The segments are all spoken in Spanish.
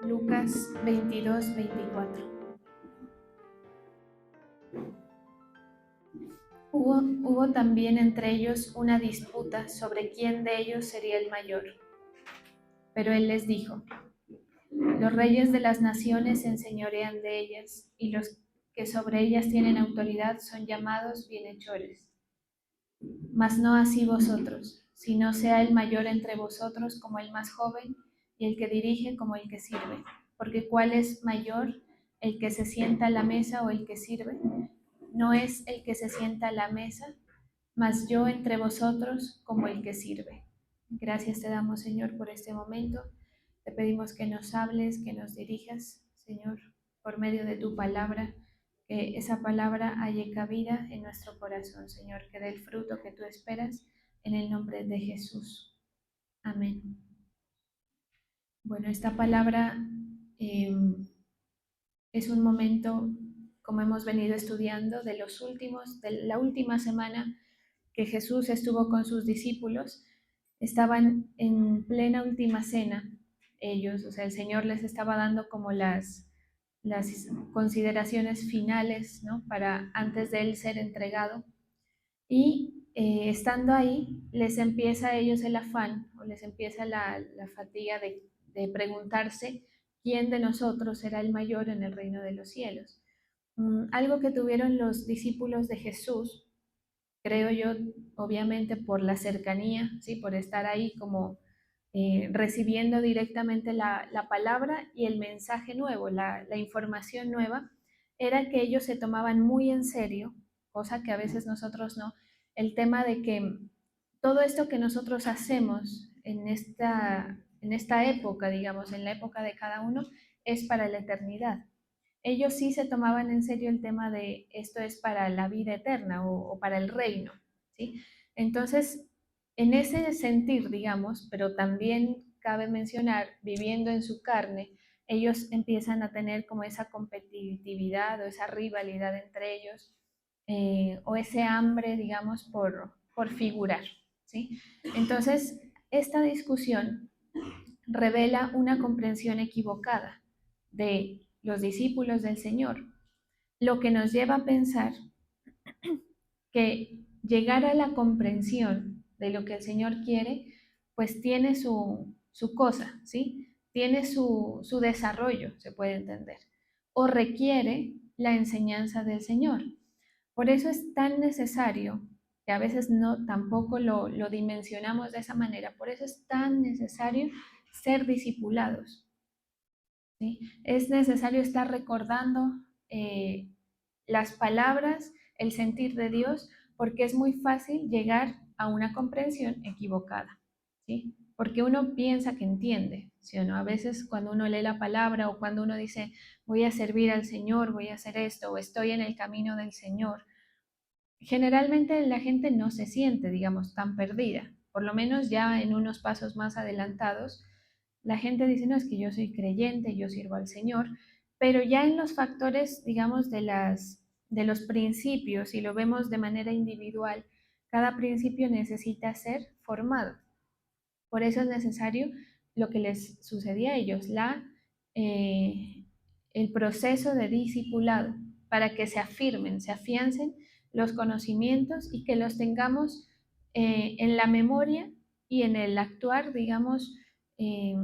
Lucas 22-24. Hubo también entre ellos una disputa sobre quién de ellos sería el mayor. Pero él les dijo: los reyes de las naciones se enseñorean de ellas, y los que sobre ellas tienen autoridad son llamados bienhechores. Mas no así vosotros, sino sea el mayor entre vosotros como el más joven, y el que dirige como el que sirve. Porque ¿cuál es mayor, el que se sienta a la mesa o el que sirve? No es el que se sienta a la mesa, mas yo entre vosotros como el que sirve. Gracias te damos, Señor, por este momento. Te pedimos que nos hables, que nos dirijas, Señor, por medio de tu palabra, que esa palabra halle cabida en nuestro corazón, Señor, que dé el fruto que tú esperas, en el nombre de Jesús. Amén. Bueno, esta palabra es un momento, como hemos venido estudiando, de la última semana que Jesús estuvo con sus discípulos. Estaban en plena última cena ellos, o sea, el Señor les estaba dando como las consideraciones finales, ¿no? Para antes de Él ser entregado. Y estando ahí, les empieza a ellos el afán, o les empieza la fatiga de preguntarse quién de nosotros será el mayor en el reino de los cielos. Algo que tuvieron los discípulos de Jesús, creo yo, obviamente por la cercanía, ¿sí? Por estar ahí como recibiendo directamente la palabra y el mensaje nuevo, la información nueva, era que ellos se tomaban muy en serio, cosa que a veces nosotros no, el tema de que todo esto que nosotros hacemos en esta época, digamos, en la época de cada uno, es para la eternidad. Ellos sí se tomaban en serio el tema de esto es para la vida eterna o para el reino, ¿sí? Entonces, en ese sentir, digamos, pero también cabe mencionar, viviendo en su carne, ellos empiezan a tener como esa competitividad o esa rivalidad entre ellos, o ese hambre, digamos, por figurar, ¿sí? Entonces, esta discusión revela una comprensión equivocada de los discípulos del Señor, lo que nos lleva a pensar que llegar a la comprensión de lo que el Señor quiere, pues tiene su cosa, ¿sí? Tiene su desarrollo, se puede entender, o requiere la enseñanza del Señor. Por eso es tan necesario, que a veces no tampoco lo dimensionamos de esa manera, por eso es tan necesario ser discipulados, ¿sí? Es necesario estar recordando las palabras, el sentir de Dios, porque es muy fácil llegar a una comprensión equivocada, ¿sí? Porque uno piensa que entiende, ¿sí o no? A veces cuando uno lee la palabra o cuando uno dice, voy a servir al Señor, voy a hacer esto, o estoy en el camino del Señor, generalmente la gente no se siente, digamos, tan perdida. Por lo menos ya en unos pasos más adelantados, la gente dice, no, es que yo soy creyente, yo sirvo al Señor, pero ya en los factores, digamos, de los principios, si lo vemos de manera individual, cada principio necesita ser formado. Por eso es necesario lo que les sucedía a ellos, el proceso de discipulado, para que se afirmen, se afiancen los conocimientos y que los tengamos en la memoria y en el actuar, digamos, eh,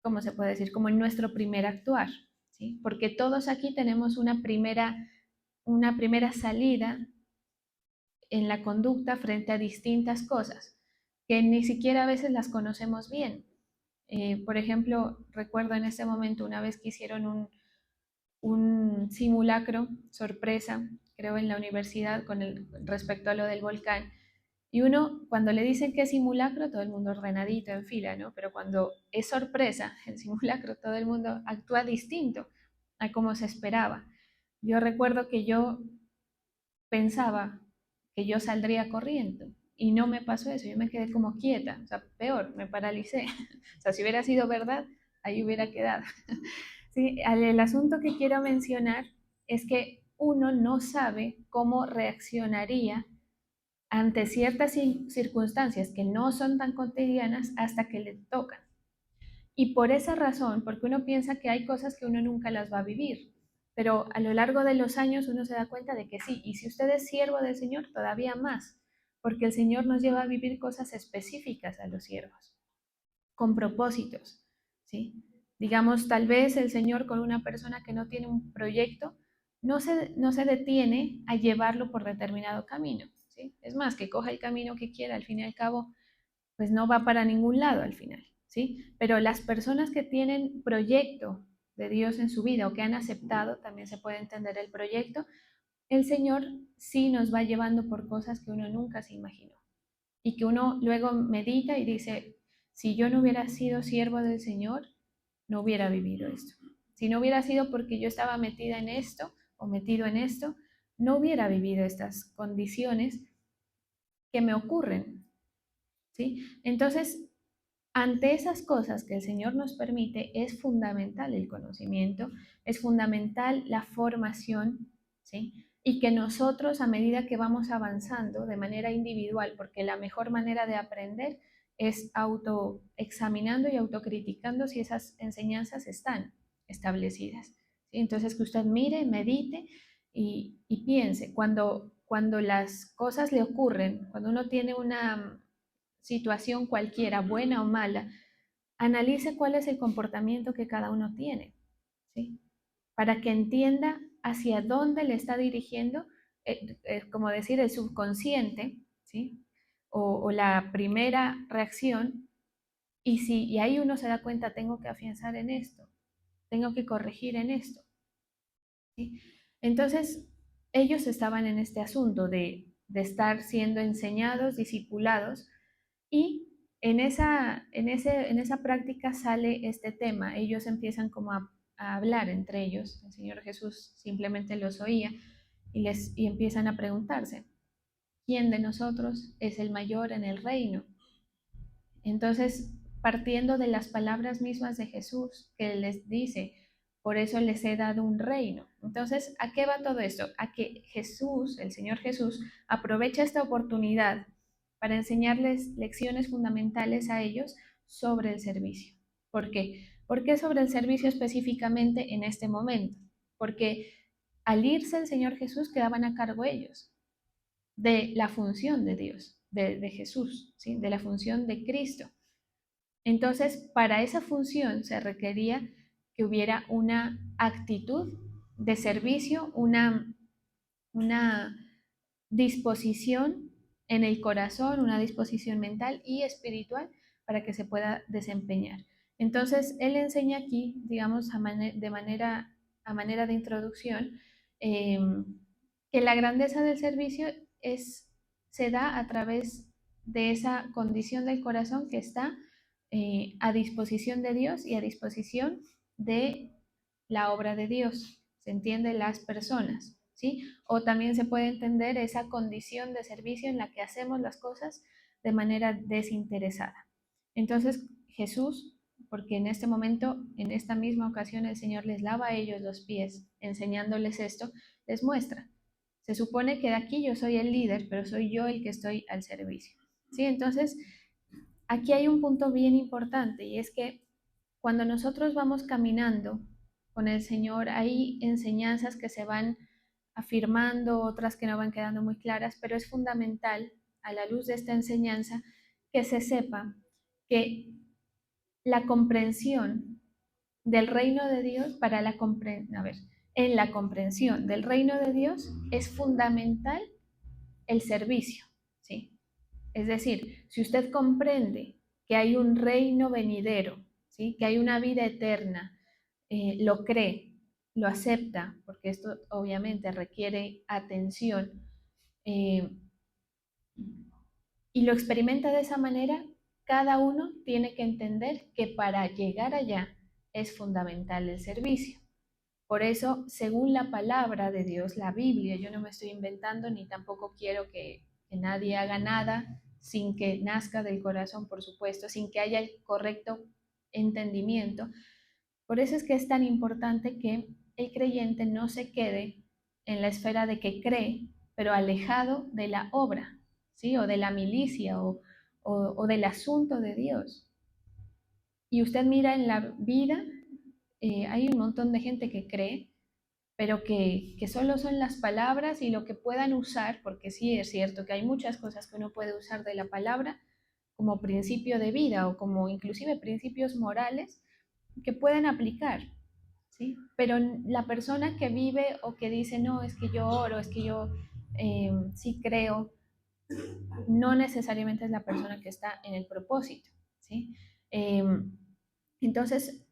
¿cómo se puede decir? Como en nuestro primer actuar, ¿sí? Porque todos aquí tenemos una primera salida en la conducta frente a distintas cosas que ni siquiera a veces las conocemos bien. Por ejemplo, recuerdo en ese momento una vez que hicieron un simulacro sorpresa, creo en la universidad, respecto a lo del volcán. Y uno, cuando le dicen que es simulacro, todo el mundo ordenadito en fila, ¿no? Pero cuando es sorpresa, el simulacro, todo el mundo actúa distinto a como se esperaba. Yo recuerdo que yo pensaba que yo saldría corriendo y no me pasó eso, yo me quedé como quieta, o sea, peor, me paralicé. O sea, si hubiera sido verdad, ahí hubiera quedado. Sí, el asunto que quiero mencionar es que uno no sabe cómo reaccionaría ante ciertas circunstancias que no son tan cotidianas hasta que le tocan. Y por esa razón, porque uno piensa que hay cosas que uno nunca las va a vivir, pero a lo largo de los años uno se da cuenta de que sí, y si usted es siervo del Señor, todavía más, porque el Señor nos lleva a vivir cosas específicas a los siervos, con propósitos, ¿sí? Digamos, tal vez el Señor con una persona que no tiene un proyecto, no se detiene a llevarlo por determinado camino, ¿sí? Es más, que coja el camino que quiera, al fin y al cabo, pues no va para ningún lado al final, ¿sí? Pero las personas que tienen proyecto de Dios en su vida o que han aceptado, también se puede entender el proyecto, el Señor sí nos va llevando por cosas que uno nunca se imaginó y que uno luego medita y dice, si yo no hubiera sido siervo del Señor, no hubiera vivido esto. Si no hubiera sido porque yo estaba metida en esto o metido en esto, no hubiera vivido estas condiciones que me ocurren, ¿sí? Entonces, ante esas cosas que el Señor nos permite, es fundamental el conocimiento, es fundamental la formación, ¿sí? Y que nosotros, a medida que vamos avanzando de manera individual, porque la mejor manera de aprender es autoexaminando y autocriticando si esas enseñanzas están establecidas, ¿sí? Entonces, que usted mire, medite y piense, cuando las cosas le ocurren, cuando uno tiene una situación cualquiera, buena o mala, analice cuál es el comportamiento que cada uno tiene, ¿sí? Para que entienda hacia dónde le está dirigiendo, como decir, el subconsciente, ¿sí? O la primera reacción, y ahí uno se da cuenta, tengo que afianzar en esto, tengo que corregir en esto, ¿sí? Entonces, ellos estaban en este asunto de estar siendo enseñados, discipulados, y en esa práctica sale este tema. Ellos empiezan como a hablar entre ellos. El Señor Jesús simplemente los oía y empiezan a preguntarse, ¿quién de nosotros es el mayor en el reino? Entonces, partiendo de las palabras mismas de Jesús, que les dice, por eso les he dado un reino. Entonces, ¿a qué va todo esto? A que Jesús, el Señor Jesús, aprovecha esta oportunidad para enseñarles lecciones fundamentales a ellos sobre el servicio. ¿Por qué? ¿Por qué sobre el servicio específicamente en este momento? Porque al irse el Señor Jesús quedaban a cargo ellos de la función de Dios, de Jesús, ¿sí? De la función de Cristo. Entonces, para esa función se requería que hubiera una actitud de servicio, una disposición en el corazón, una disposición mental y espiritual para que se pueda desempeñar. Entonces, él enseña aquí, digamos, a manera de introducción, eh, que la grandeza del servicio se da a través de esa condición del corazón que está a disposición de Dios y a disposición de la obra de Dios, se entiende las personas, ¿sí? O también se puede entender esa condición de servicio en la que hacemos las cosas de manera desinteresada. Entonces Jesús, porque en este momento, en esta misma ocasión, el Señor les lava a ellos los pies, enseñándoles esto, les muestra. Se supone que de aquí yo soy el líder, pero soy yo el que estoy al servicio, ¿sí? Entonces, aquí hay un punto bien importante y es que cuando nosotros vamos caminando con el Señor, hay enseñanzas que se van afirmando, otras que no van quedando muy claras, pero es fundamental a la luz de esta enseñanza que se sepa que la comprensión del reino de Dios en la comprensión del reino de Dios es fundamental el servicio, ¿sí? Es decir, si usted comprende que hay un reino venidero, ¿sí? Que hay una vida eterna, lo cree, lo acepta, porque esto obviamente requiere atención, eh, y lo experimenta de esa manera, cada uno tiene que entender que para llegar allá es fundamental el servicio. Por eso, según la palabra de Dios, la Biblia, yo no me estoy inventando ni tampoco quiero que nadie haga nada sin que nazca del corazón, por supuesto, sin que haya el correcto entendimiento. Por eso es que es tan importante que el creyente no se quede en la esfera de que cree, pero alejado de la obra, ¿sí? O de la milicia o del asunto de Dios. Y usted mira en la vida, hay un montón de gente que cree, pero que solo son las palabras y lo que puedan usar, porque sí es cierto que hay muchas cosas que uno puede usar de la palabra como principio de vida o como inclusive principios morales que pueden aplicar, ¿sí? Pero la persona que vive o que dice, no, es que yo oro, es que yo sí creo, no necesariamente es la persona que está en el propósito, ¿sí? Eh, entonces,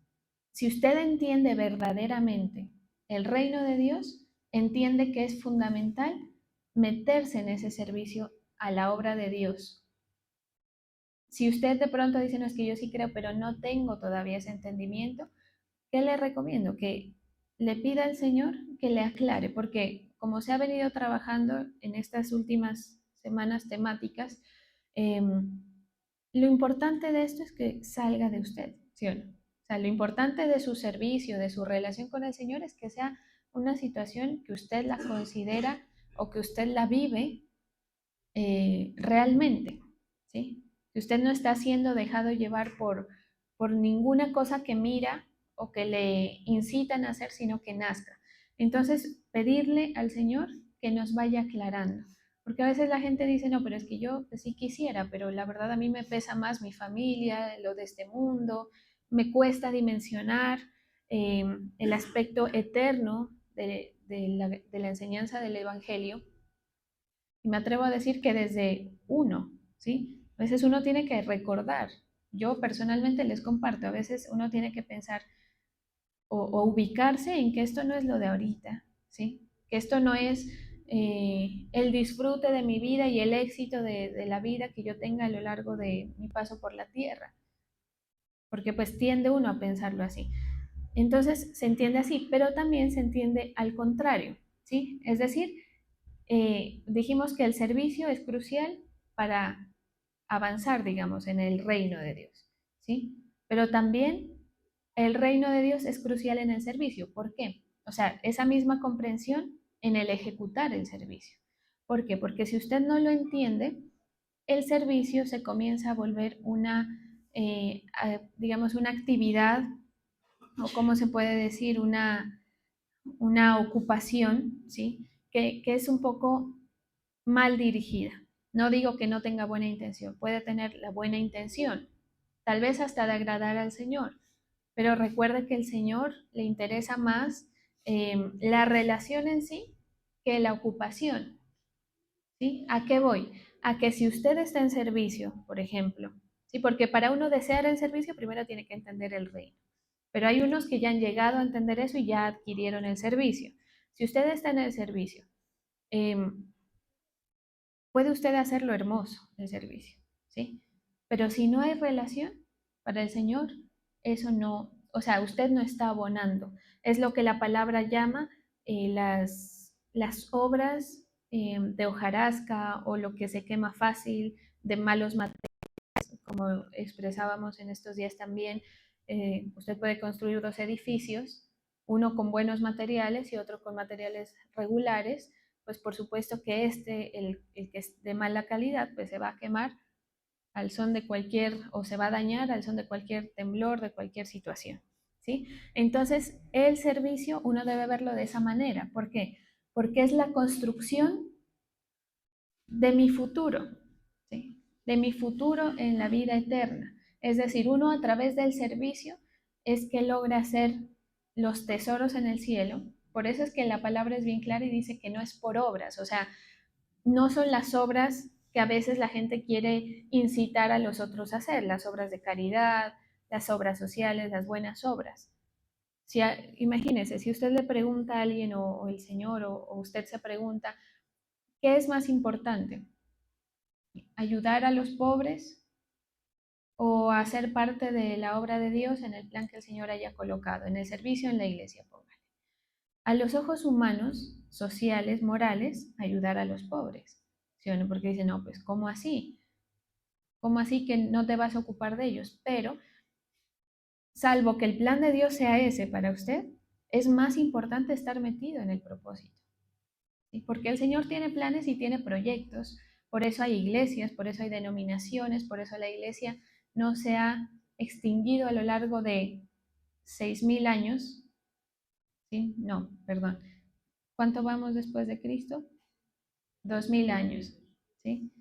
si usted entiende verdaderamente el reino de Dios, entiende que es fundamental meterse en ese servicio a la obra de Dios. Si usted de pronto dice, no, es que yo sí creo, pero no tengo todavía ese entendimiento, ¿qué le recomiendo? Que le pida al Señor que le aclare, porque como se ha venido trabajando en estas últimas semanas temáticas, eh, lo importante de esto es que salga de usted, ¿sí o no? O sea, lo importante de su servicio, de su relación con el Señor, es que sea una situación que usted la considera o que usted la vive realmente, ¿sí? Que usted no está siendo dejado llevar por ninguna cosa que mira o que le incitan a hacer, sino que nazca. Entonces, pedirle al Señor que nos vaya aclarando. Porque a veces la gente dice, no, pero es que yo pues, sí quisiera, pero la verdad a mí me pesa más mi familia, lo de este mundo, me cuesta dimensionar el aspecto eterno de la enseñanza del Evangelio. Y me atrevo a decir que desde uno, ¿sí? A veces uno tiene que recordar. Yo personalmente les comparto, a veces uno tiene que pensar o ubicarse en que esto no es lo de ahorita, ¿sí? Que esto no es el disfrute de mi vida y el éxito de la vida que yo tenga a lo largo de mi paso por la tierra, porque pues tiende uno a pensarlo así. Entonces se entiende así, pero también se entiende al contrario, ¿sí? Es decir, dijimos que el servicio es crucial para avanzar, digamos, en el reino de Dios, ¿sí? Pero también el reino de Dios es crucial en el servicio. ¿Por qué? O sea, esa misma comprensión en el ejecutar el servicio. ¿Por qué? Porque si usted no lo entiende, el servicio se comienza a volver una, digamos, una actividad, o cómo se puede decir, una ocupación, ¿sí? Que es un poco mal dirigida. No digo que no tenga buena intención, puede tener la buena intención, tal vez hasta de agradar al Señor, pero recuerde que el Señor le interesa más la relación en sí que la ocupación, ¿sí? ¿A qué voy? A que si usted está en servicio, por ejemplo, ¿sí? Porque para uno desear el servicio primero tiene que entender el reino, pero hay unos que ya han llegado a entender eso y ya adquirieron el servicio. Si usted está en el servicio, eh, puede usted hacerlo hermoso, el servicio, ¿sí? Pero si no hay relación para el Señor, eso no, o sea, usted no está abonando. Es lo que la palabra llama las obras de hojarasca o lo que se quema fácil, de malos materiales, como expresábamos en estos días también. Usted puede construir dos edificios, uno con buenos materiales y otro con materiales regulares, pues por supuesto que el que es de mala calidad, pues se va a quemar al son de cualquier, o se va a dañar al son de cualquier temblor, de cualquier situación, ¿sí? Entonces, el servicio uno debe verlo de esa manera. ¿Por qué? Porque es la construcción de mi futuro, ¿sí? De mi futuro en la vida eterna. Es decir, uno a través del servicio es que logra hacer los tesoros en el cielo. Por eso es que la palabra es bien clara y dice que no es por obras, o sea, no son las obras que a veces la gente quiere incitar a los otros a hacer, las obras de caridad, las obras sociales, las buenas obras. Si imagínese, si usted le pregunta a alguien o el Señor o usted se pregunta, ¿qué es más importante? ¿Ayudar a los pobres o hacer parte de la obra de Dios en el plan que el Señor haya colocado, en el servicio en la iglesia? Póngale. A los ojos humanos, sociales, morales, ayudar a los pobres. ¿Sí o no? Porque dicen, no, pues, ¿cómo así? ¿Cómo así que no te vas a ocupar de ellos? Pero, salvo que el plan de Dios sea ese para usted, es más importante estar metido en el propósito. ¿Sí? Porque el Señor tiene planes y tiene proyectos. Por eso hay iglesias, por eso hay denominaciones, por eso la iglesia no se ha extinguido a lo largo de 6.000 años, ¿sí? No, perdón. ¿Cuánto vamos después de Cristo? 2.000 años, ¿sí?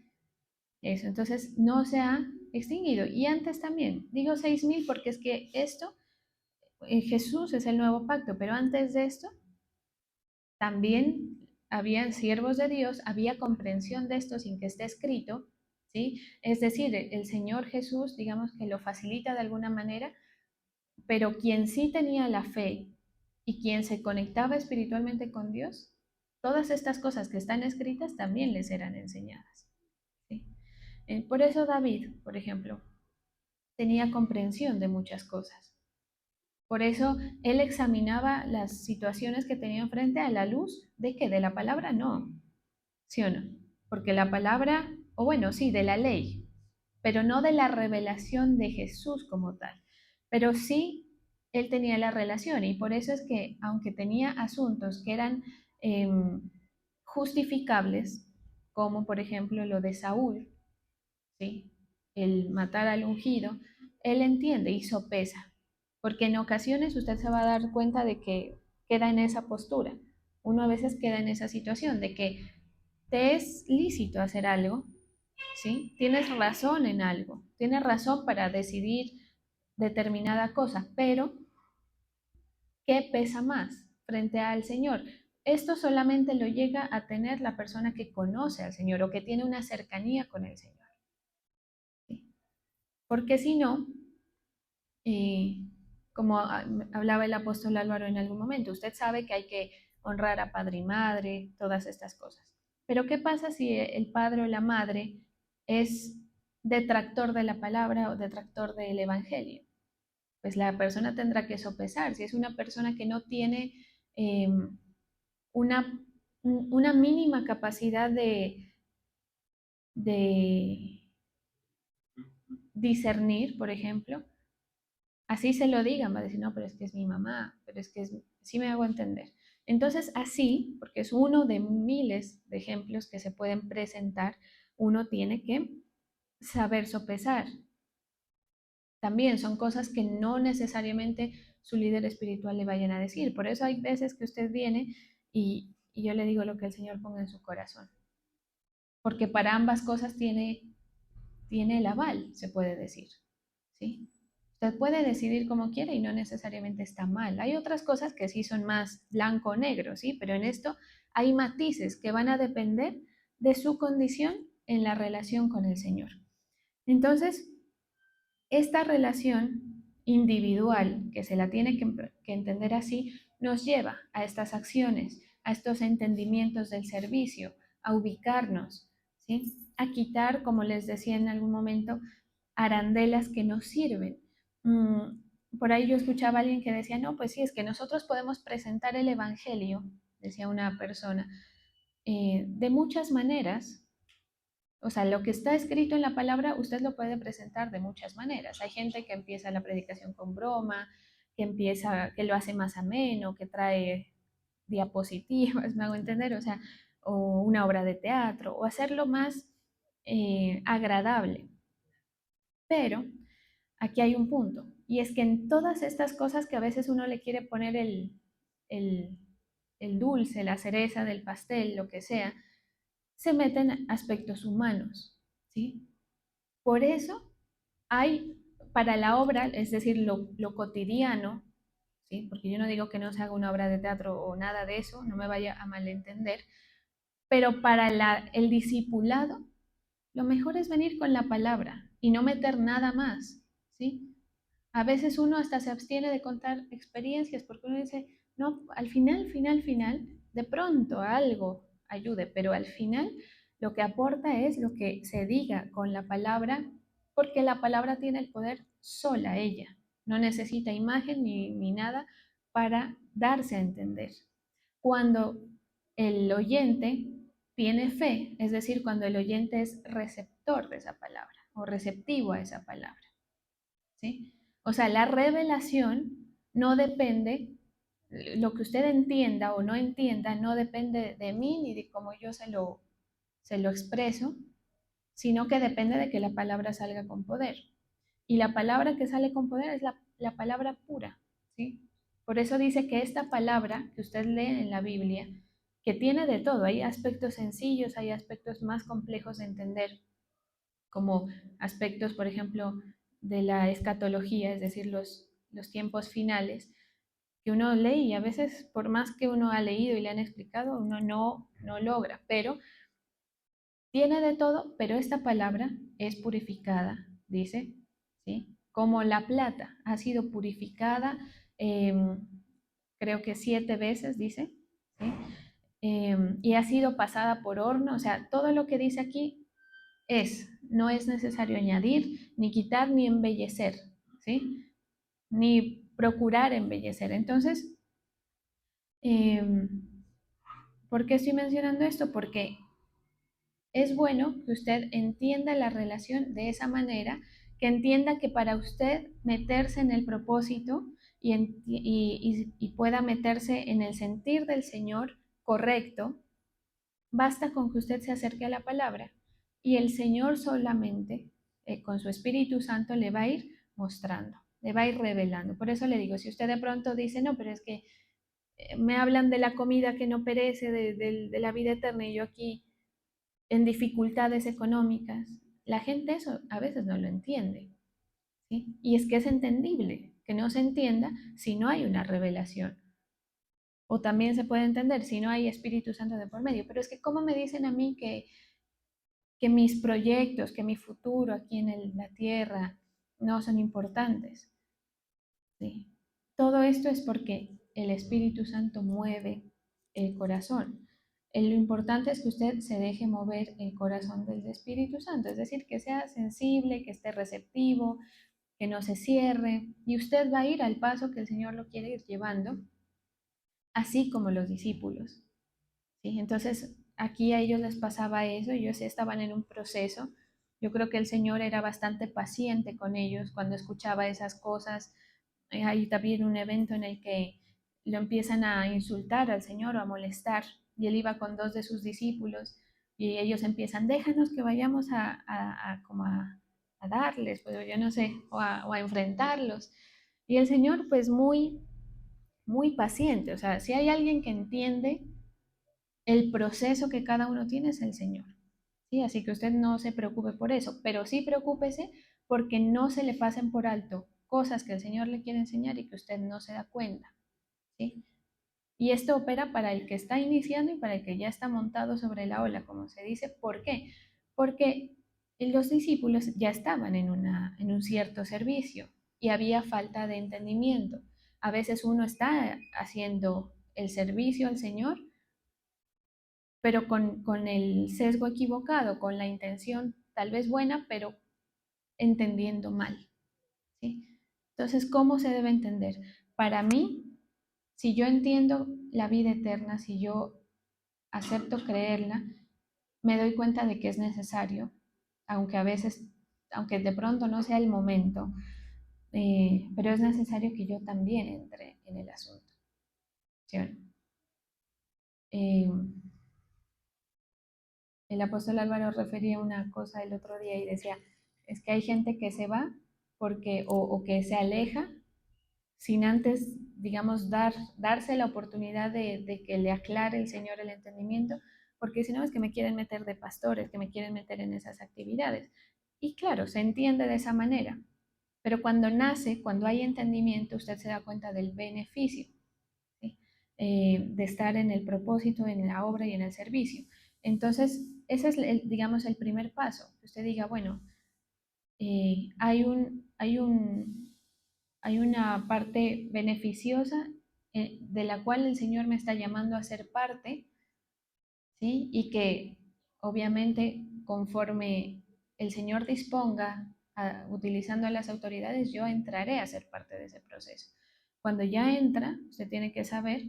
Eso, entonces no se ha extinguido. Y antes también, digo 6.000 porque es que esto, Jesús es el nuevo pacto, pero antes de esto también habían siervos de Dios, había comprensión de esto sin que esté escrito, ¿sí? Es decir, el Señor Jesús, digamos que lo facilita de alguna manera, pero quien sí tenía la fe y quien se conectaba espiritualmente con Dios, todas estas cosas que están escritas también les eran enseñadas, ¿sí? Por eso David, por ejemplo, tenía comprensión de muchas cosas. Por eso él examinaba las situaciones que tenía enfrente a la luz de que de la palabra no, ¿sí o no? Porque la palabra, o bueno, sí, de la ley, pero no de la revelación de Jesús como tal. Pero sí, él tenía la relación y por eso es que, aunque tenía asuntos que eran eh, justificables, como por ejemplo lo de Saúl, ¿sí? El matar al ungido, él entiende y sopesa, porque en ocasiones usted se va a dar cuenta de que queda en esa postura. Uno a veces queda en esa situación de que te es lícito hacer algo, ¿sí? Tienes razón en algo, tienes razón para decidir determinada cosa, pero ¿qué pesa más frente al Señor? Esto solamente lo llega a tener la persona que conoce al Señor o que tiene una cercanía con el Señor, ¿sí? Porque si no, eh, como hablaba el apóstol Álvaro en algún momento, usted sabe que hay que honrar a padre y madre, todas estas cosas. Pero ¿qué pasa si el padre o la madre es detractor de la palabra o detractor del evangelio? Pues la persona tendrá que sopesar. Si es una persona que no tiene eh, una, una mínima capacidad de discernir, por ejemplo, así se lo digan, va a decir, no, pero es que es mi mamá, pero es que es, sí me hago entender. Entonces, así, porque es uno de miles de ejemplos que se pueden presentar, uno tiene que saber sopesar. También son cosas que no necesariamente su líder espiritual le vayan a decir. Por eso hay veces que usted viene y yo le digo lo que el Señor ponga en su corazón. Porque para ambas cosas tiene el aval, se puede decir, ¿sí? Usted puede decidir como quiere y no necesariamente está mal. Hay otras cosas que sí son más blanco o negro, ¿sí? Pero en esto hay matices que van a depender de su condición en la relación con el Señor. Entonces, esta relación individual, que se la tiene que entender así, nos lleva a estas acciones, a estos entendimientos del servicio, a ubicarnos, ¿sí? A quitar, como les decía en algún momento, arandelas que nos sirven. Por ahí yo escuchaba a alguien que decía, no, pues sí, es que nosotros podemos presentar el Evangelio, decía una persona, de muchas maneras. O sea, lo que está escrito en la palabra, usted lo puede presentar de muchas maneras. Hay gente que empieza la predicación con broma, que lo hace más ameno, que trae diapositivas, me hago entender, o sea, o una obra de teatro, o hacerlo más agradable. Pero aquí hay un punto, y es que en todas estas cosas que a veces uno le quiere poner el, el dulce, la cereza del pastel, lo que sea, se meten aspectos humanos, ¿sí? Por eso hay para la obra, es decir, lo cotidiano, ¿sí? Porque yo no digo que no se haga una obra de teatro o nada de eso, no me vaya a malentender, pero para el discipulado, lo mejor es venir con la palabra y no meter nada más, ¿sí? A veces uno hasta se abstiene de contar experiencias porque uno dice, no, al final, de pronto algo ayude, pero al final lo que aporta es lo que se diga con la palabra, porque la palabra tiene el poder sola ella, no necesita imagen ni nada para darse a entender. Cuando el oyente tiene fe, es decir, cuando el oyente es receptor de esa palabra o receptivo a esa palabra, ¿sí? O sea, la revelación no depende, lo que usted entienda o no entienda, no depende de mí ni de cómo yo se lo expreso, sino que depende de que la palabra salga con poder. Y la palabra que sale con poder es la palabra pura, ¿sí? Por eso dice que esta palabra que usted lee en la Biblia, que tiene de todo, hay aspectos sencillos, hay aspectos más complejos de entender, como aspectos, por ejemplo, de la escatología, es decir, los tiempos finales, que uno lee y a veces, por más que uno ha leído y le han explicado, uno no logra, pero tiene de todo, pero esta palabra es purificada, dice, ¿sí? Como la plata ha sido purificada, eh, creo que 7 veces, dice, ¿sí? Y ha sido pasada por horno, o sea, todo lo que dice aquí no es necesario añadir, ni quitar, ni embellecer, ¿sí? Ni procurar embellecer. Entonces, eh, ¿por qué estoy mencionando esto? Porque es bueno que usted entienda la relación de esa manera, que entienda que para usted meterse en el propósito y pueda meterse en el sentir del Señor correcto, basta con que usted se acerque a la palabra y el Señor solamente, con su Espíritu Santo, le va a ir mostrando, le va a ir revelando. Por eso le digo, si usted de pronto dice, no, pero es que me hablan de la comida que no perece, de la vida eterna, y yo aquí en dificultades económicas, la gente eso a veces no lo entiende, ¿sí? Y es que es entendible que no se entienda si no hay una revelación. O también se puede entender si no hay Espíritu Santo de por medio. Pero es que, ¿cómo me dicen a mí que mis proyectos, que mi futuro aquí en la tierra no son importantes? ¿Sí? Todo esto es porque el Espíritu Santo mueve el corazón. Lo importante es que usted se deje mover el corazón del Espíritu Santo, es decir, que sea sensible, que esté receptivo, que no se cierre, y usted va a ir al paso que el Señor lo quiere ir llevando, así como los discípulos. ¿Sí? Entonces, aquí a ellos les pasaba eso, ellos estaban en un proceso. Yo creo que el Señor era bastante paciente con ellos cuando escuchaba esas cosas. Hay también un evento en el que lo empiezan a insultar al Señor o a molestar, y él iba con 2 de sus discípulos y ellos empiezan, déjanos que vayamos como a darles, pues yo no sé, o a enfrentarlos. Y el Señor pues muy, muy paciente, o sea, si hay alguien que entiende el proceso que cada uno tiene es el Señor. ¿Sí? Así que usted no se preocupe por eso, pero sí preocúpese porque no se le pasen por alto cosas que el Señor le quiere enseñar y que usted no se da cuenta. ¿Sí? Y esto opera para el que está iniciando y para el que ya está montado sobre la ola, como se dice. ¿Por qué? Porque los discípulos ya estaban en un cierto servicio y había falta de entendimiento. A veces uno está haciendo el servicio al Señor pero con el sesgo equivocado, con la intención tal vez buena, pero entendiendo mal, ¿sí? Entonces, ¿cómo se debe entender? Para mí, si yo entiendo la vida eterna, si yo acepto creerla, me doy cuenta de que es necesario, aunque a veces, aunque de pronto no sea el momento, pero es necesario que yo también entre en el asunto, ¿sí? Eh, el apóstol Álvaro refería una cosa el otro día y decía, es que hay gente que se va porque o que se aleja sin antes, digamos, darse la oportunidad de que le aclare el Señor el entendimiento, porque si no es que me quieren meter de pastores, que me quieren meter en esas actividades. Y claro, se entiende de esa manera, pero cuando nace, cuando hay entendimiento, usted se da cuenta del beneficio, ¿sí? De estar en el propósito, en la obra y en el servicio. Entonces, ese es, digamos, el primer paso. Que usted diga, bueno, hay una parte beneficiosa de la cual el Señor me está llamando a ser parte, ¿sí? Y que obviamente conforme el Señor disponga, utilizando a las autoridades, yo entraré a ser parte de ese proceso. Cuando ya entra, usted tiene que saber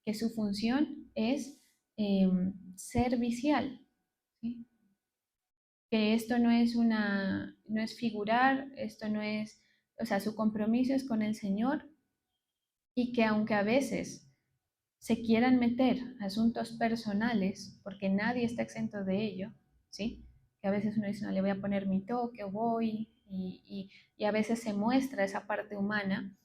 que su función es servicial, ¿sí? Que esto no es figurar, esto no es, o sea, su compromiso es con el Señor y que aunque a veces se quieran meter asuntos personales, porque nadie está exento de ello, ¿sí? Que a veces uno dice, no, le voy a poner mi toque, o voy, y a veces se muestra esa parte humana,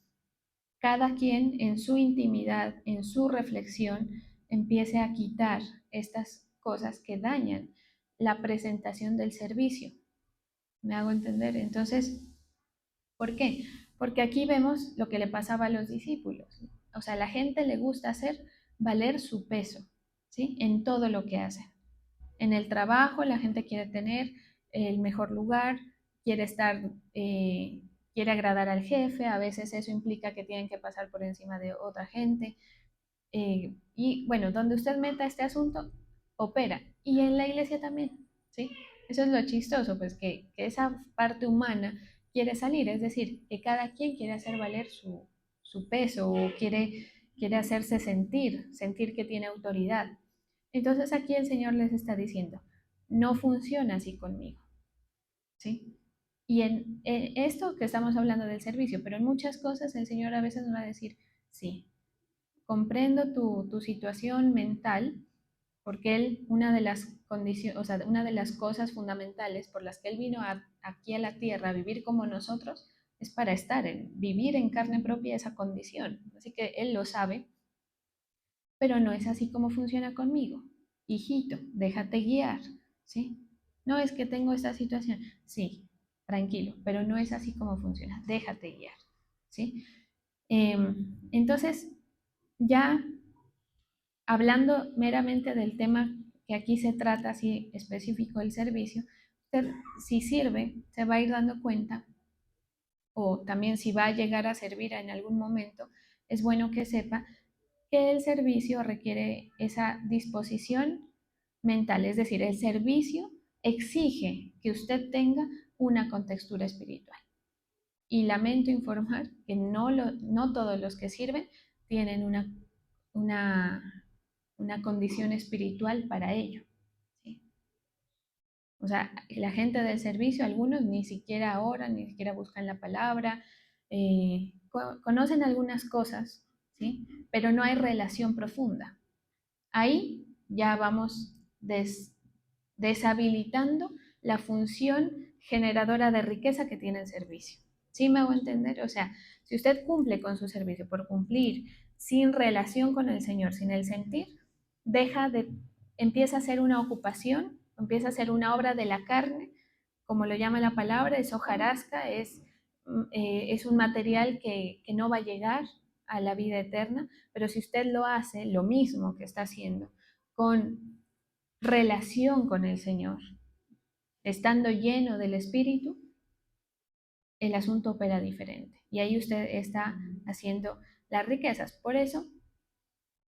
cada quien en su intimidad, en su reflexión, empiece a quitar estas cosas que dañan la presentación del servicio. ¿Me hago entender? Entonces, ¿por qué? Porque aquí vemos lo que le pasaba a los discípulos. O sea, a la gente le gusta hacer valer su peso, ¿sí? En todo lo que hace. En el trabajo la gente quiere tener el mejor lugar, quiere estar, quiere agradar al jefe, a veces eso implica que tienen que pasar por encima de otra gente. Y bueno, donde usted meta este asunto, opera. Y en la iglesia también, ¿sí? Eso es lo chistoso, pues que esa parte humana quiere salir, es decir, que cada quien quiere hacer valer su peso o quiere hacerse sentir que tiene autoridad. Entonces aquí el Señor les está diciendo, no funciona así conmigo, ¿sí? Y en esto que estamos hablando del servicio, pero en muchas cosas el Señor a veces nos va a decir, sí, comprendo tu situación mental, porque Él, una de las condiciones, o sea, una de las cosas fundamentales por las que Él vino aquí a la tierra a vivir como nosotros, es para vivir en carne propia esa condición. Así que Él lo sabe, pero no es así como funciona conmigo. Hijito, déjate guiar, ¿sí? No es que tengo esta situación, sí, tranquilo, pero no es así como funciona, déjate guiar, ¿sí? Entonces, ya hablando meramente del tema que aquí se trata, así específico del servicio, usted si sirve, se va a ir dando cuenta, o también si va a llegar a servir en algún momento, es bueno que sepa que el servicio requiere esa disposición mental, es decir, el servicio exige que usted tenga una contextura espiritual. Y lamento informar que no todos los que sirven tienen una, una condición espiritual para ello, ¿sí? O sea, la gente del servicio, algunos ni siquiera oran, ni siquiera buscan la palabra, conocen algunas cosas, ¿sí? Pero no hay relación profunda. Ahí ya vamos deshabilitando la función generadora de riqueza que tiene el servicio. ¿Sí me hago entender? O sea, si usted cumple con su servicio por cumplir sin relación con el Señor, sin el sentir, deja de, empieza a ser una ocupación, empieza a ser una obra de la carne, como lo llama la palabra, es hojarasca, es un material que no va a llegar a la vida eterna, pero si usted lo hace, lo mismo que está haciendo, con relación con el Señor, estando lleno del Espíritu, el asunto opera diferente. Y ahí usted está haciendo las riquezas. Por eso,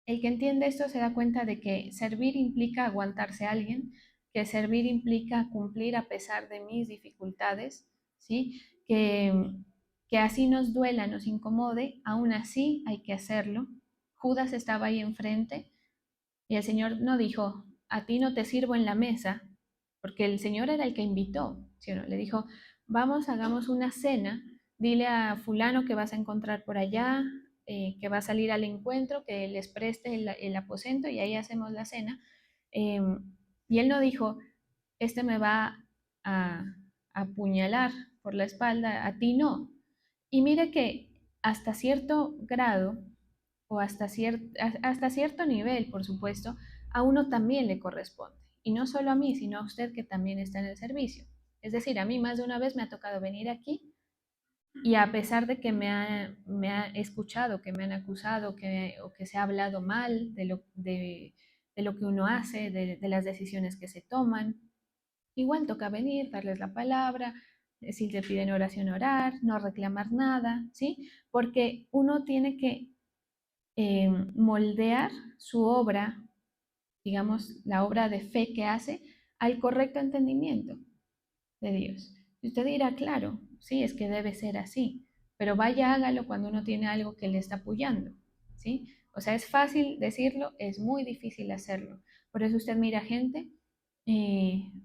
el que entiende esto se da cuenta de que servir implica aguantarse a alguien, que servir implica cumplir a pesar de mis dificultades, ¿sí? Que así nos duela, nos incomode, aún así hay que hacerlo. Judas estaba ahí enfrente y el Señor no dijo, a ti no te sirvo en la mesa, porque el Señor era el que invitó, ¿sí o no? Le dijo, vamos, hagamos una cena, dile a fulano que vas a encontrar por allá, que va a salir al encuentro, que les preste el aposento y ahí hacemos la cena. Eh, y él no dijo, este me va a apuñalar por la espalda, a ti no. Y mire que hasta cierto grado, o hasta cierto nivel, por supuesto, a uno también le corresponde. Y no solo a mí, sino a usted que también está en el servicio. Es decir, a mí más de una vez me ha tocado venir aquí y a pesar de que me ha escuchado, que me han acusado o que se ha hablado mal de lo que uno hace, de las decisiones que se toman, igual toca venir, darles la palabra, si te piden oración, orar, no reclamar nada, ¿sí? Porque uno tiene que moldear su obra, digamos, la obra de fe que hace, al correcto entendimiento de Dios. Y usted dirá, claro, sí, es que debe ser así, pero vaya, hágalo cuando uno tiene algo que le está apoyando, ¿sí? O sea, es fácil decirlo, es muy difícil hacerlo. Por eso usted mira gente,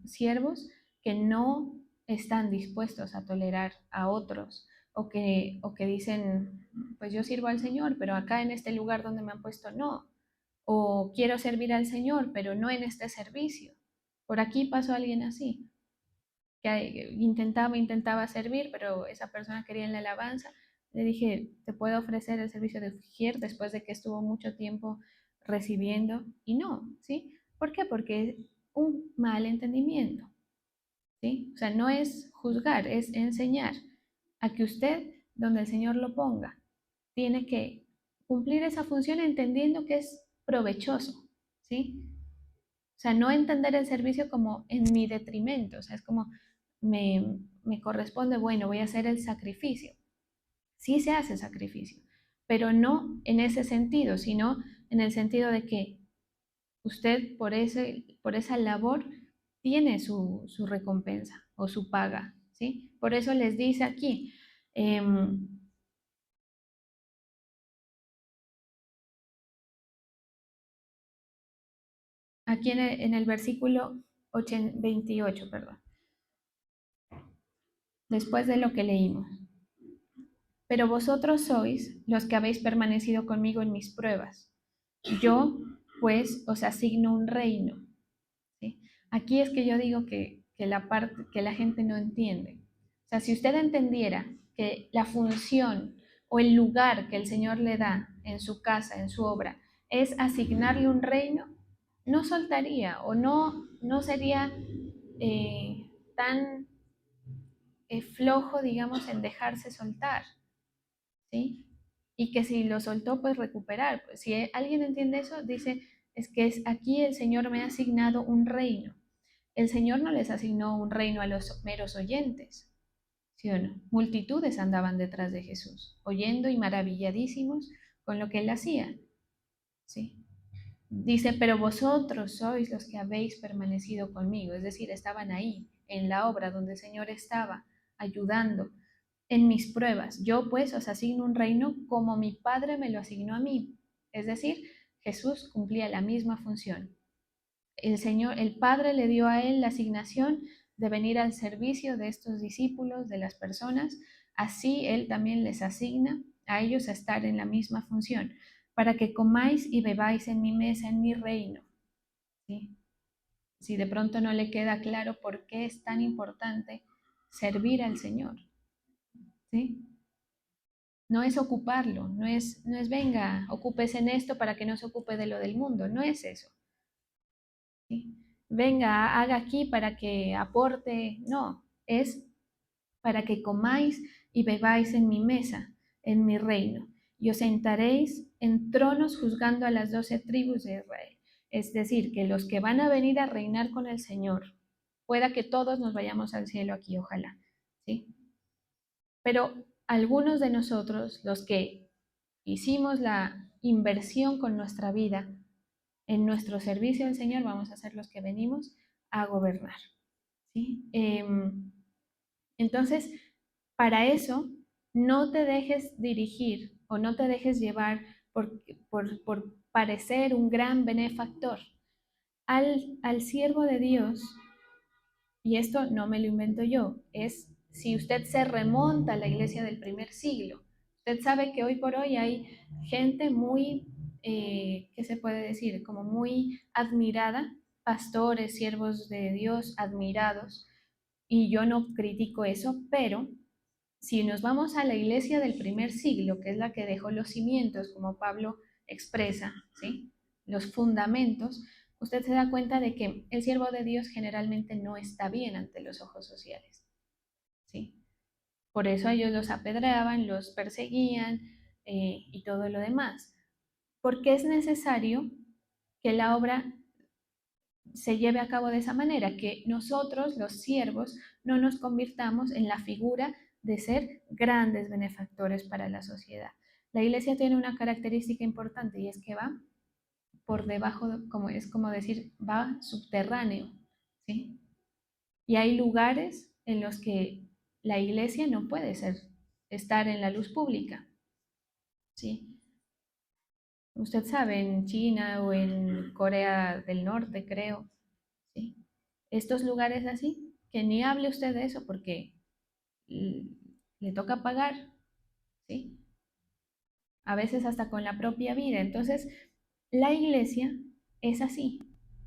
siervos, que no están dispuestos a tolerar a otros o que dicen, pues yo sirvo al Señor, pero acá en este lugar donde me han puesto no. O quiero servir al Señor, pero no en este servicio. Por aquí pasó alguien así. que intentaba servir, pero esa persona quería en la alabanza. Le dije, ¿te puedo ofrecer el servicio de Ujier después de que estuvo mucho tiempo recibiendo? Y no, ¿sí? ¿Por qué? Porque es un mal entendimiento, ¿sí? O sea, no es juzgar, es enseñar a que usted, donde el Señor lo ponga, tiene que cumplir esa función entendiendo que es provechoso, ¿sí? O sea, no entender el servicio como en mi detrimento, o sea, es como me corresponde, bueno, voy a hacer el sacrificio. Sí se hace sacrificio, pero no en ese sentido, sino en el sentido de que usted por esa labor tiene su recompensa o su paga, ¿sí? Por eso les dice aquí, eh, aquí en el versículo 28, perdón, después de lo que leímos. Pero vosotros sois los que habéis permanecido conmigo en mis pruebas. Yo, pues, os asigno un reino. ¿Sí? Aquí es que yo digo que la gente no entiende. O sea, si usted entendiera que la función o el lugar que el Señor le da en su casa, en su obra, es asignarle un reino, no soltaría o no sería tan flojo, digamos, en dejarse soltar. ¿Sí? Y que si lo soltó, pues recuperar. Pues si alguien entiende eso, dice, es que es aquí el Señor me ha asignado un reino. El Señor no les asignó un reino a los meros oyentes, ¿sí o no? Multitudes andaban detrás de Jesús, oyendo y maravilladísimos con lo que él hacía, ¿sí? Dice, pero vosotros sois los que habéis permanecido conmigo, es decir, estaban ahí, en la obra donde el Señor estaba, ayudando, en mis pruebas. Yo pues os asigno un reino como mi Padre me lo asignó a mí. Es decir, Jesús cumplía la misma función. El Señor, el Padre le dio a él la asignación de venir al servicio de estos discípulos, de las personas. Así él también les asigna a ellos a estar en la misma función, para que comáis y bebáis en mi mesa, en mi reino. ¿Sí? Si de pronto no le queda claro por qué es tan importante servir al Señor. ¿Sí? No es ocuparlo, no es venga, ocúpese en esto para que no se ocupe de lo del mundo, no es eso. ¿Sí? Venga, haga aquí para que aporte, no, es para que comáis y bebáis en mi mesa, en mi reino, y os sentaréis en tronos juzgando a las 12 tribus de Israel. Es decir, que los que van a venir a reinar con el Señor, pueda que todos nos vayamos al cielo aquí, ojalá, ¿sí? Pero algunos de nosotros, los que hicimos la inversión con nuestra vida en nuestro servicio al Señor, vamos a ser los que venimos a gobernar. ¿Sí? Entonces, para eso, no te dejes dirigir o no te dejes llevar por parecer un gran benefactor. Al siervo de Dios, y esto no me lo invento yo, es si usted se remonta a la iglesia del primer siglo. Usted sabe que hoy por hoy hay gente muy, ¿qué se puede decir? Como muy admirada, pastores, siervos de Dios admirados, y yo no critico eso, pero si nos vamos a la iglesia del primer siglo, que es la que dejó los cimientos, como Pablo expresa, ¿sí? Los fundamentos, usted se da cuenta de que el siervo de Dios generalmente no está bien ante los ojos sociales, ¿sí? Por eso ellos los apedreaban, los perseguían y todo lo demás. Porque es necesario que la obra se lleve a cabo de esa manera, que nosotros, los siervos, no nos convirtamos en la figura de ser grandes benefactores para la sociedad. La iglesia tiene una característica importante y es que va por debajo, como es como decir, va subterráneo, ¿sí? Y hay lugares en los que la iglesia no puede estar en la luz pública, ¿sí? Usted sabe, en China o en Corea del Norte, creo, ¿sí? Estos lugares así, que ni hable usted de eso porque le toca pagar, ¿sí? A veces hasta con la propia vida. Entonces, la iglesia es así.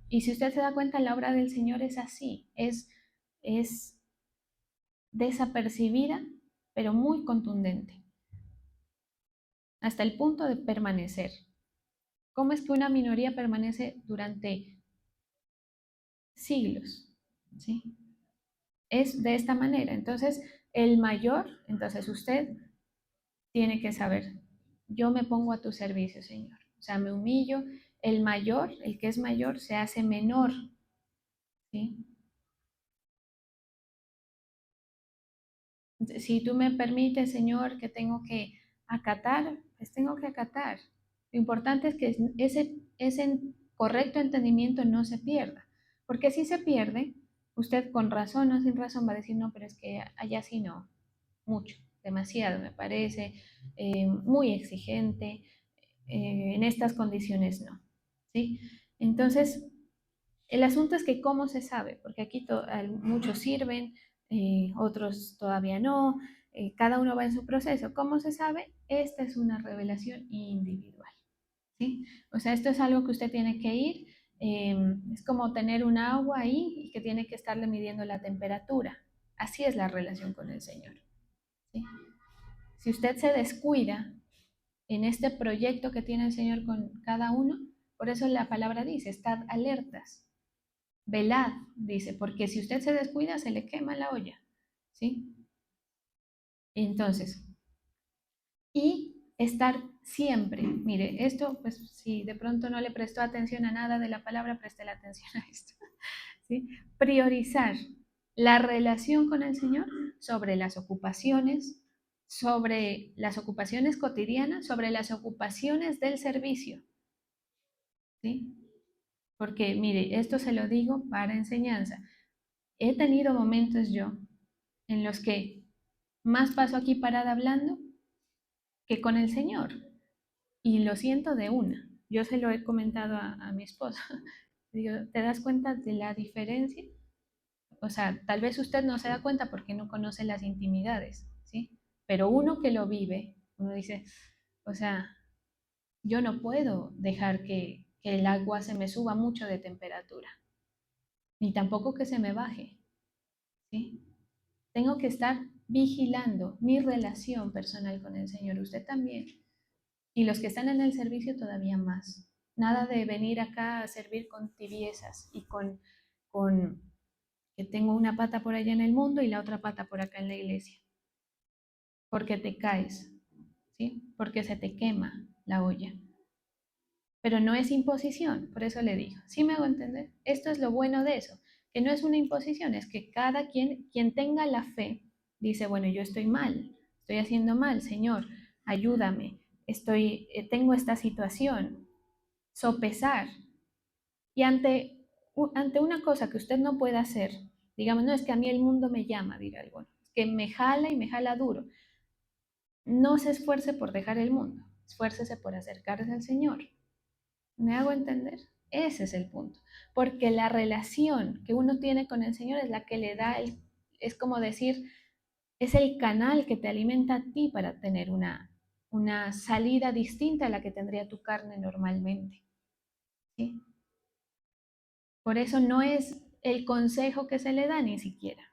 Y si usted se da cuenta, la obra del Señor es así, es desapercibida, pero muy contundente, hasta el punto de permanecer. ¿Cómo es que una minoría permanece durante siglos? ¿Sí? Es de esta manera. Entonces, el mayor, entonces usted tiene que saber, yo me pongo a tu servicio, Señor. O sea, me humillo. El mayor, el que es mayor, se hace menor. ¿Sí? Si tú me permites, Señor, que tengo que acatar, pues tengo que acatar. Lo importante es que ese correcto entendimiento no se pierda, porque si se pierde, usted con razón o sin razón va a decir, no, pero es que allá sí no, mucho, demasiado me parece, muy exigente, en estas condiciones no, ¿sí? Entonces, el asunto es que cómo se sabe, porque aquí muchos sirven, otros todavía no, cada uno va en su proceso. ¿Cómo se sabe? Esta es una revelación individual, ¿sí? O sea, esto es algo que usted tiene que ir, es como tener un agua ahí y que tiene que estarle midiendo la temperatura. Así es la relación con el Señor, ¿sí? Si usted se descuida en este proyecto que tiene el Señor con cada uno, por eso la palabra dice, estad alertas. Velad, dice, porque si usted se descuida, se le quema la olla, ¿sí? Entonces, y estar siempre, mire, esto, pues si de pronto no le prestó atención a nada de la palabra, preste la atención a esto, ¿sí? Priorizar la relación con el Señor sobre las ocupaciones cotidianas, sobre las ocupaciones del servicio, ¿sí? Porque, mire, esto se lo digo para enseñanza. He tenido momentos yo en los que más paso aquí parada hablando que con el Señor. Y lo siento de una. Yo se lo he comentado a mi esposa. Digo, ¿te das cuenta de la diferencia? O sea, tal vez usted no se da cuenta porque no conoce las intimidades, ¿sí? Pero uno que lo vive, uno dice, o sea, yo no puedo dejar que el agua se me suba mucho de temperatura, ni tampoco que se me baje, ¿sí? Tengo que estar vigilando mi relación personal con el Señor, usted también. Y los que están en el servicio todavía más. Nada de venir acá a servir con tibiezas y con que tengo una pata por allá en el mundo y la otra pata por acá en la iglesia. Porque te caes, ¿sí? Porque se te quema la olla. Pero no es imposición, por eso le digo. ¿Sí me hago entender? Esto es lo bueno de eso, que no es una imposición, es que cada quien tenga la fe, dice, bueno, yo estoy mal, estoy haciendo mal, Señor, ayúdame, tengo esta situación, sopesar. Y ante una cosa que usted no puede hacer, digamos, no es que a mí el mundo me llama, dirá alguno, es que me jala y me jala duro. No se esfuerce por dejar el mundo, esfuércese por acercarse al Señor. ¿Me hago entender? Ese es el punto. Porque la relación que uno tiene con el Señor es la que le da es como decir, es el canal que te alimenta a ti para tener una salida distinta a la que tendría tu carne normalmente. ¿Sí? Por eso no es el consejo que se le da ni siquiera.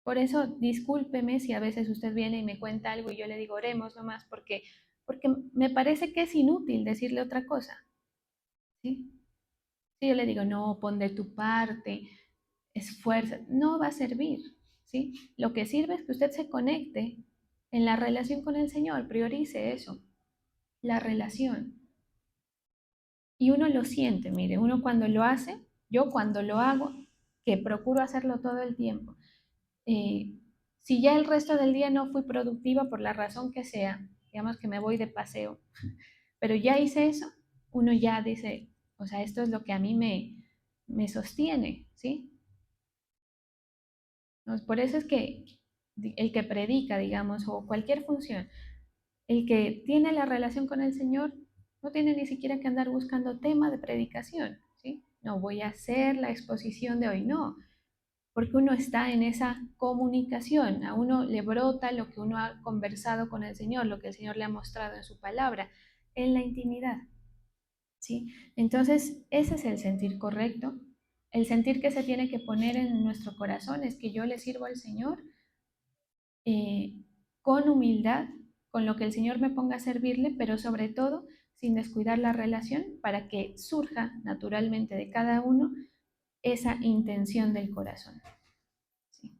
Por eso discúlpeme si a veces usted viene y me cuenta algo y yo le digo oremos nomás porque me parece que es inútil decirle otra cosa. ¿Sí? Si yo le digo, no, pon de tu parte, esfuerza, no va a servir, ¿sí? Lo que sirve es que usted se conecte en la relación con el Señor, priorice eso, la relación. Y uno lo siente, mire, uno cuando lo hace, yo cuando lo hago, que procuro hacerlo todo el tiempo, eh, si ya el resto del día no fui productiva por la razón que sea, digamos que me voy de paseo, pero ya hice eso, uno ya dice, o sea, esto es lo que a mí me sostiene, ¿sí? Entonces, por eso es que el que predica, digamos, o cualquier función, el que tiene la relación con el Señor, no tiene ni siquiera que andar buscando tema de predicación, ¿sí? No voy a hacer la exposición de hoy, no, porque uno está en esa comunicación, a uno le brota lo que uno ha conversado con el Señor, lo que el Señor le ha mostrado en su palabra, en la intimidad, ¿sí? Entonces, ese es el sentir correcto, El sentir que se tiene que poner en nuestro corazón es que yo le sirvo al Señor eh, con humildad, con lo que el Señor me ponga a servirle, pero sobre todo sin descuidar la relación para que surja naturalmente de cada uno esa intención del corazón. ¿Sí?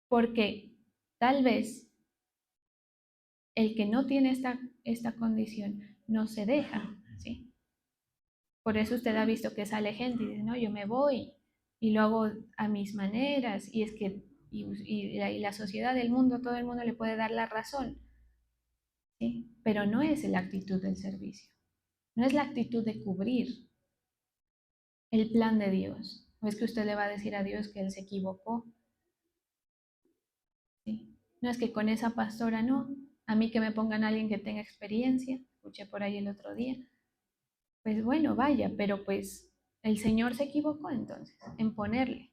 Porque tal vez el que no tiene esta condición no se deja, ¿sí? Por eso usted ha visto que sale gente y dice, no, yo me voy y lo hago a mis maneras, y es que la sociedad, el mundo, todo el mundo le puede dar la razón, ¿sí? Pero no es la actitud del servicio, no es la actitud de cubrir el plan de Dios. No es que usted le va a decir a Dios que él se equivocó, ¿sí? No es que con esa pastora no, a mí que me pongan a alguien que tenga experiencia, escuché por ahí el otro día, pues bueno, vaya, pero pues el Señor se equivocó entonces en ponerle,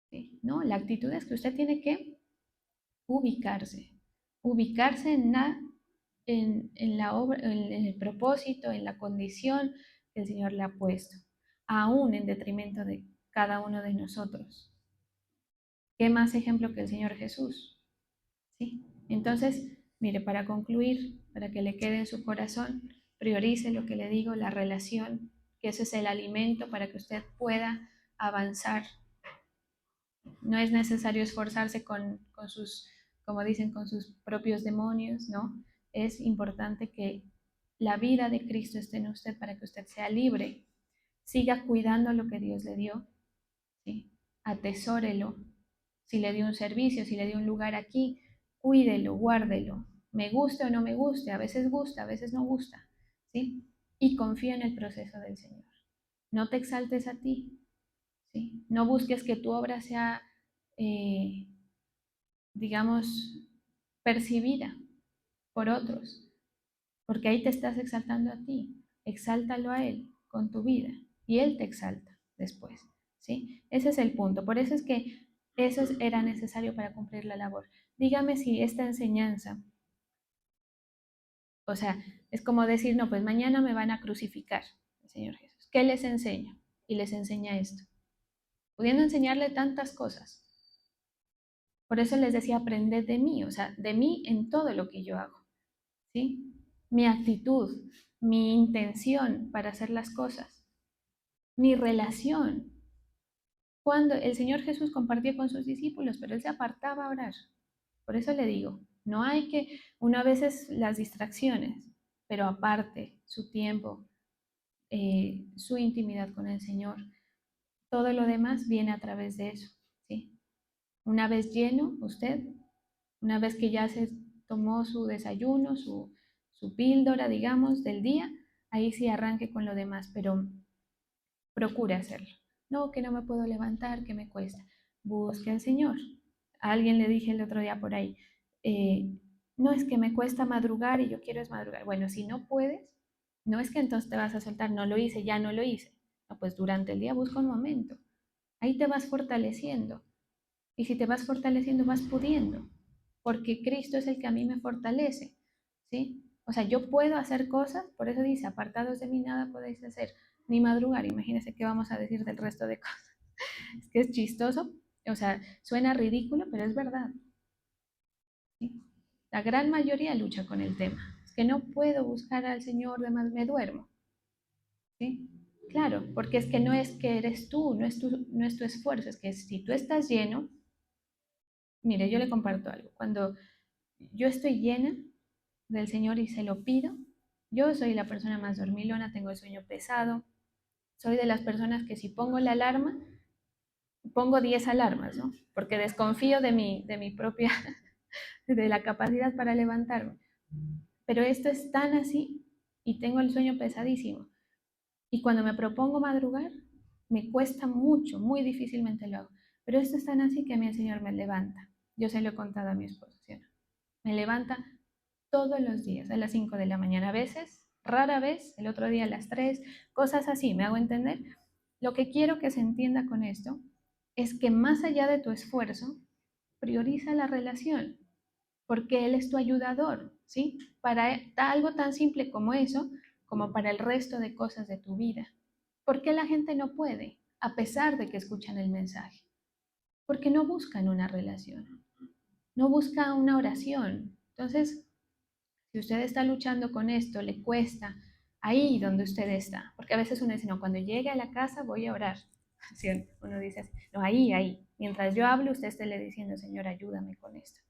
¿sí? No, la actitud es que usted tiene que ubicarse, ubicarse en la obra, en el propósito, en la condición que el Señor le ha puesto, aún en detrimento de cada uno de nosotros. ¿Qué más ejemplo que el Señor Jesús? ¿Sí? Entonces, mire, para concluir, para que le quede en su corazón, priorice lo que le digo, la relación, que ese es el alimento para que usted pueda avanzar. No es necesario esforzarse con sus, como dicen, con sus propios demonios, ¿no? Es importante que la vida de Cristo esté en usted para que usted sea libre. Siga cuidando lo que Dios le dio, ¿sí? Atesórelo. Si le dio un servicio, si le dio un lugar aquí, cuídelo, guárdelo. Me guste o no me guste, a veces gusta, a veces no gusta, ¿sí? Y confía en el proceso del Señor. No te exaltes a ti, ¿sí? No busques que tu obra sea, eh, digamos, percibida por otros, porque ahí te estás exaltando a ti. Exáltalo a Él con tu vida y Él te exalta después, ¿sí? Ese es el punto. Por eso es que eso era necesario para cumplir la labor. Dígame si esta enseñanza, o sea, es como decir, no, pues mañana me van a crucificar, el Señor Jesús. ¿Qué les enseño? Y les enseña esto, pudiendo enseñarle tantas cosas. Por eso les decía, aprended de mí, o sea, de mí en todo lo que yo hago, ¿sí? Mi actitud, mi intención para hacer las cosas, mi relación. Cuando el Señor Jesús compartía con sus discípulos, pero Él se apartaba a orar. Por eso le digo, no hay que, una vez es las distracciones, pero aparte su tiempo, su intimidad con el Señor, todo lo demás viene a través de eso, ¿sí? Una vez lleno usted, una vez que ya se tomó su desayuno, su píldora, digamos, del día, ahí sí arranque con lo demás, pero procure hacerlo. No, que no me puedo levantar, que me cuesta. Busque al Señor. A alguien le dije el otro día por ahí, eh, no es que me cuesta madrugar y yo quiero es madrugar. Bueno, si no puedes, no es que entonces te vas a soltar, no lo hice, ya no lo hice. No, pues durante el día busca un momento. Ahí te vas fortaleciendo. Y si te vas fortaleciendo, vas pudiendo. Porque Cristo es el que a mí me fortalece. ¿Sí? O sea, yo puedo hacer cosas, por eso dice, apartados de mí nada podéis hacer, ni madrugar. Imagínense qué vamos a decir del resto de cosas. Es que es chistoso, o sea, suena ridículo, pero es verdad. ¿Sí? La gran mayoría lucha con el tema. Es que no puedo buscar al Señor, además me duermo. ¿Sí? Claro, porque es que no es que eres tú, no es tu esfuerzo, es que si tú estás lleno, mire, yo le comparto algo. Cuando yo estoy llena del Señor y se lo pido, yo soy la persona más dormilona, tengo el sueño pesado, soy de las personas que si pongo la alarma, pongo 10 alarmas, ¿no? Porque desconfío de mi propia, de la capacidad para levantarme. Pero esto es tan así y tengo el sueño pesadísimo. Y cuando me propongo madrugar, me cuesta mucho, muy difícilmente lo hago. Pero esto es tan así que a mí el Señor me levanta. Yo se lo he contado a mi esposo, ¿sí? Me levanta todos los días a las 5 de la mañana. A veces, rara vez, el otro día a las 3, cosas así, ¿me hago entender? Lo que quiero que se entienda con esto es que más allá de tu esfuerzo, prioriza la relación, porque Él es tu ayudador, ¿sí? Para algo tan simple como eso, como para el resto de cosas de tu vida. ¿Por qué la gente no puede, a pesar de que escuchan el mensaje? Porque no buscan una relación, no buscan una oración. Entonces, si usted está luchando con esto, le cuesta, ahí donde usted está, porque a veces uno dice, no, cuando llegue a la casa voy a orar. ¿Sí? Uno dice, no, ahí. Mientras yo hablo, usted esté diciendo, Señor, ayúdame con esto.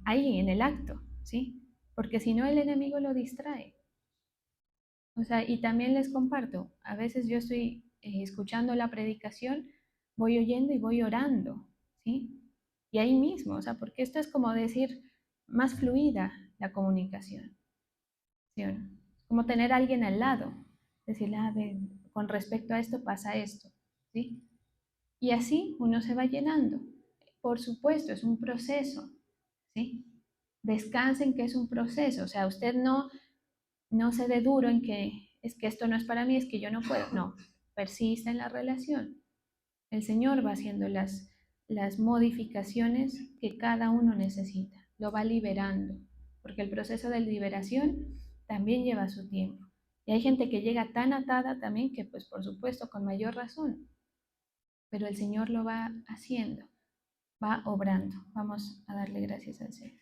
Ahí, en el acto, ¿sí? Porque si no, el enemigo lo distrae. O sea, y también les comparto, a veces yo estoy escuchando la predicación, voy oyendo y voy orando, ¿sí? Y ahí mismo, o sea, porque esto es como decir, más fluida la comunicación, ¿sí? Como tener a alguien al lado, decirle, a ver, con respecto a esto pasa esto, ¿sí? Y así uno se va llenando. Por supuesto, es un proceso, ¿sí? Descansen que es un proceso, o sea, usted no se dé duro en que es que esto no es para mí, es que yo no puedo. No, persista en la relación. El Señor va haciendo las modificaciones que cada uno necesita. Lo va liberando, porque el proceso de liberación también lleva su tiempo. Y hay gente que llega tan atada también que, pues por supuesto, con mayor razón. Pero el Señor lo va haciendo, va obrando. Vamos a darle gracias al Señor.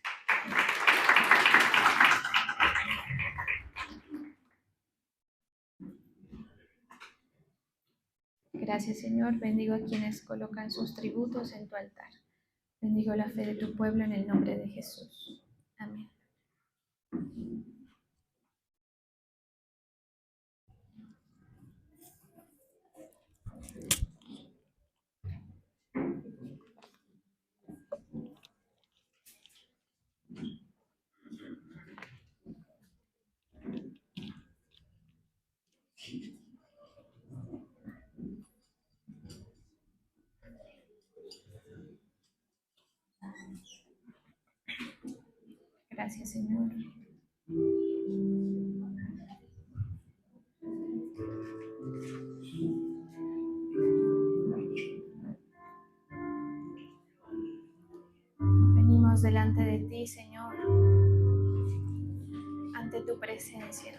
Gracias, Señor. Bendigo a quienes colocan sus tributos en tu altar. Bendigo la fe de tu pueblo en el nombre de Jesús. Amén. Gracias, Señor. Venimos delante de ti, Señor, ante tu presencia.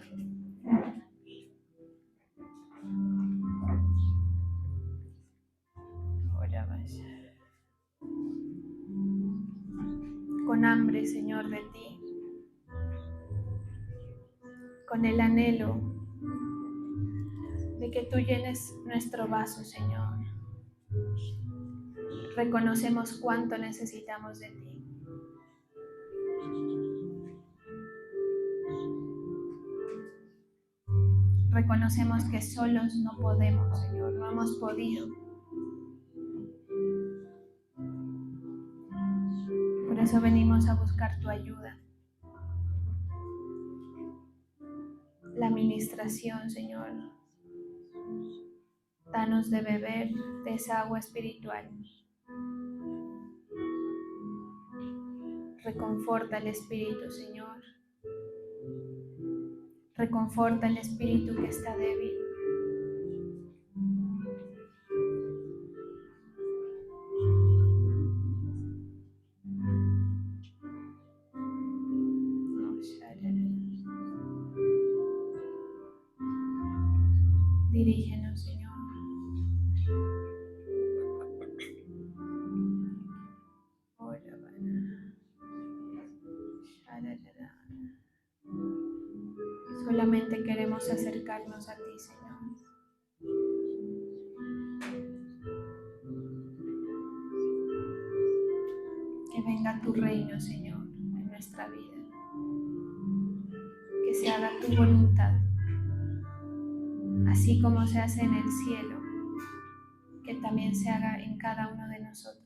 Con hambre, Señor, de ti, con el anhelo de que tú llenes nuestro vaso, Señor. Reconocemos cuánto necesitamos de ti. Reconocemos que solos no podemos, Señor, no hemos podido. Por eso venimos a buscar tu ayuda. La administración, Señor. Danos de beber de esa agua espiritual. Reconforta el espíritu, Señor. Reconforta el espíritu que está débil. Dirígenos, Señor. Solamente queremos acercarnos a ti, Señor. Que venga tu reino, Señor, en nuestra vida. Que se haga tu voluntad, así como se hace en el cielo, que también se haga en cada uno de nosotros.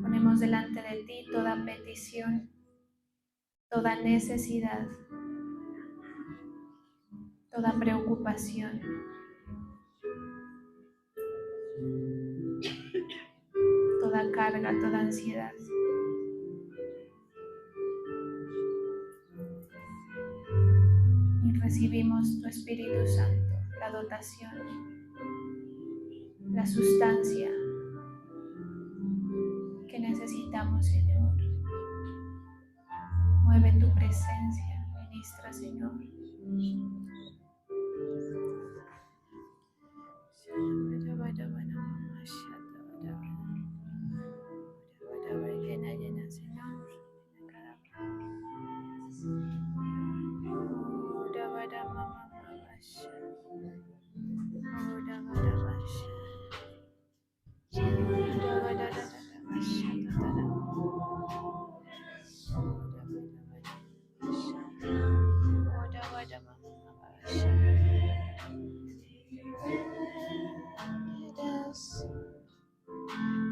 Ponemos delante de ti toda petición, toda necesidad, toda preocupación. Toda carga, toda ansiedad. Y recibimos tu Espíritu Santo, la dotación, la sustancia que necesitamos, Señor. Mueve tu presencia, ministra, Señor. Llena, Señor.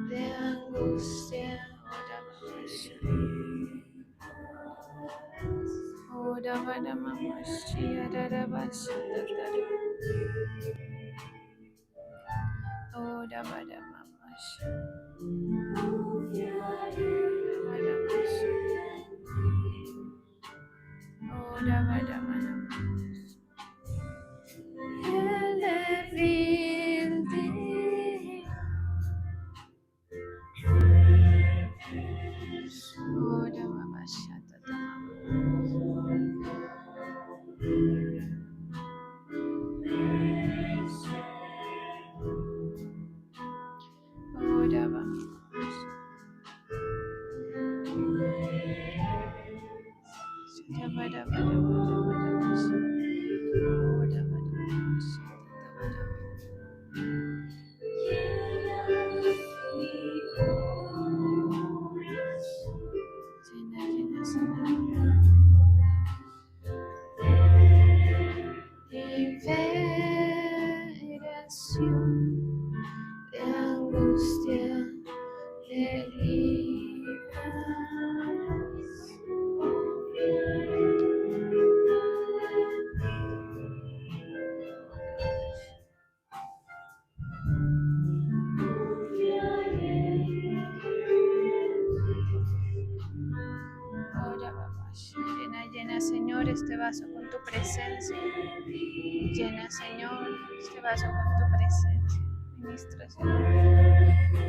De angustia, liberación de angustia, de Llena, Señor, este vaso con tu presencia. Llena, Señor, este vaso con tu presencia. Ministra, Señor.